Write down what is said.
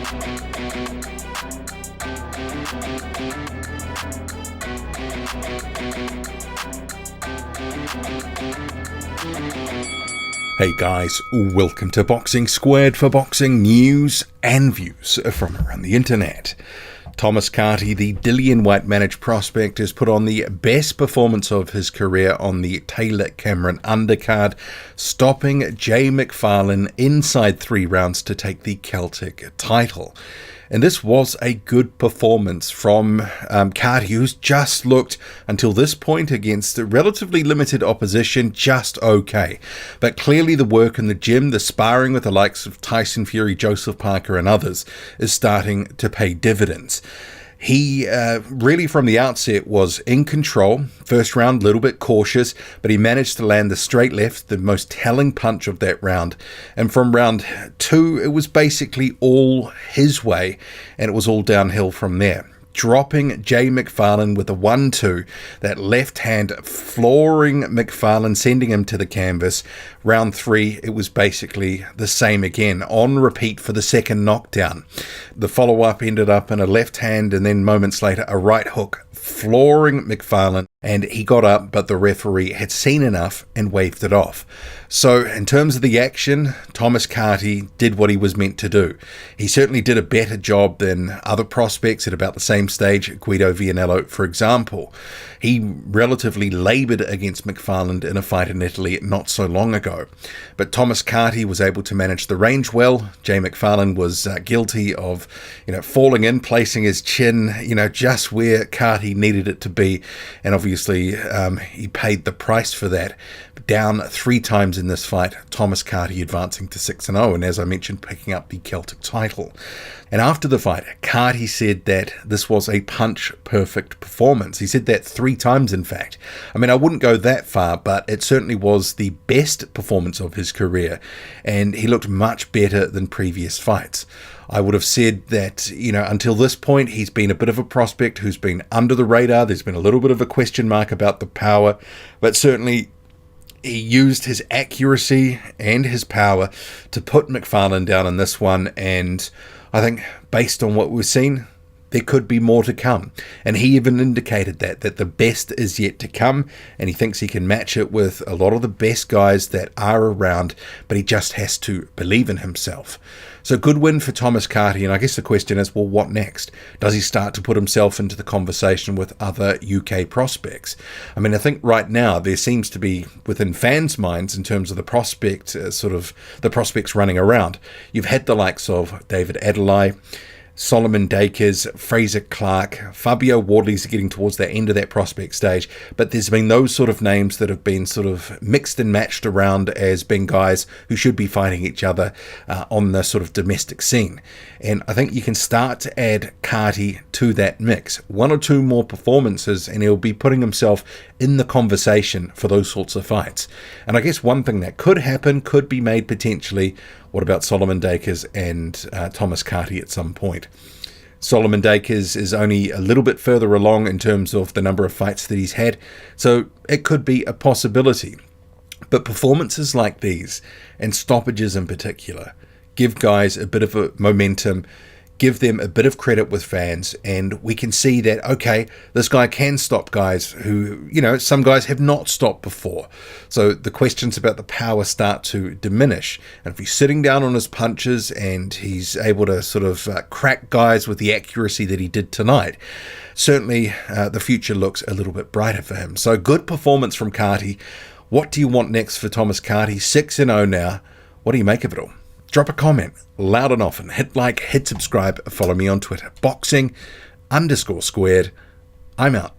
Hey guys, welcome to Boxing Squared for boxing news and views from around the internet. Thomas Carty, the Dillian Whyte managed prospect, has put on the best performance of his career on the Taylor Cameron undercard, stopping Jay McFarlane inside 3 rounds to take the Celtic title. And this was a good performance from Carty, who's just looked, until this point, against relatively limited opposition, just okay. But clearly the work in the gym, the sparring with the likes of Tyson Fury, Joseph Parker and others, is starting to pay dividends. He really from the outset was in control. First round, a little bit cautious, but he managed to land the straight left, the most telling punch of that round. And from round 2, it was basically all his way, and it was all downhill from there. Dropping Jay McFarlane with a 1-2, that left hand flooring McFarlane, sending him to the canvas. Round 3, it was basically the same again, on repeat for the second knockdown. The follow-up ended up in a left hand, and then moments later a right hook, flooring McFarlane, and he got up, but the referee had seen enough and waved it off. So in terms of the action, Thomas Carty did what he was meant to do. He certainly did a better job than other prospects at about the same stage, Guido Vianello, for example. He relatively laboured against McFarlane in a fight in Italy not so long ago. But Thomas Carty was able to manage the range well. Jay McFarlane was guilty of, falling in, placing his chin, just where Carty needed it to be. And obviously he paid the price for that. Down 3 times in this fight, Thomas Carty advancing to 6-0, and as I mentioned, picking up the Celtic title. And after the fight, Carty said that this was a punch-perfect performance. He said that 3 times, in fact. I wouldn't go that far, but it certainly was the best performance of his career, and he looked much better than previous fights. I would have said that, until this point, he's been a bit of a prospect who's been under the radar. There's been a little bit of a question mark about the power, but certainly he used his accuracy and his power to put McFarlane down in this one, and I think based on what we've seen, there could be more to come. And he even indicated that the best is yet to come, and he thinks he can match it with a lot of the best guys that are around, but he just has to believe in himself. So good win for Thomas Carty, and I guess the question is, well, what next? Does he start to put himself into the conversation with other UK prospects? I think right now there seems to be, within fans' minds, in terms of the prospect, the prospects running around, you've had the likes of David Adeleye, Solomon Dakers, Fraser Clark, Fabio Wardley's getting towards the end of that prospect stage, but there's been those sort of names that have been sort of mixed and matched around as being guys who should be fighting each other on the sort of domestic scene. And I think you can start to add Carty to that mix. 1 or 2 more performances and he'll be putting himself in the conversation for those sorts of fights. And I guess one thing that could happen, could be made potentially, what about Solomon Dakers and Thomas Carty at some point? Solomon Dakers is only a little bit further along in terms of the number of fights that he's had, so it could be a possibility. But performances like these, and stoppages in particular, give guys a bit of a momentum, give them a bit of credit with fans, and we can see that, okay, this guy can stop guys who, some guys have not stopped before. So the questions about the power start to diminish. And if he's sitting down on his punches and he's able to sort of crack guys with the accuracy that he did tonight, certainly the future looks a little bit brighter for him. So good performance from Carty. What do you want next for Thomas Carty? 6-0 now. What do you make of it all? Drop a comment loud and often. Hit like, hit subscribe, follow me on Twitter. Boxing_squared. I'm out.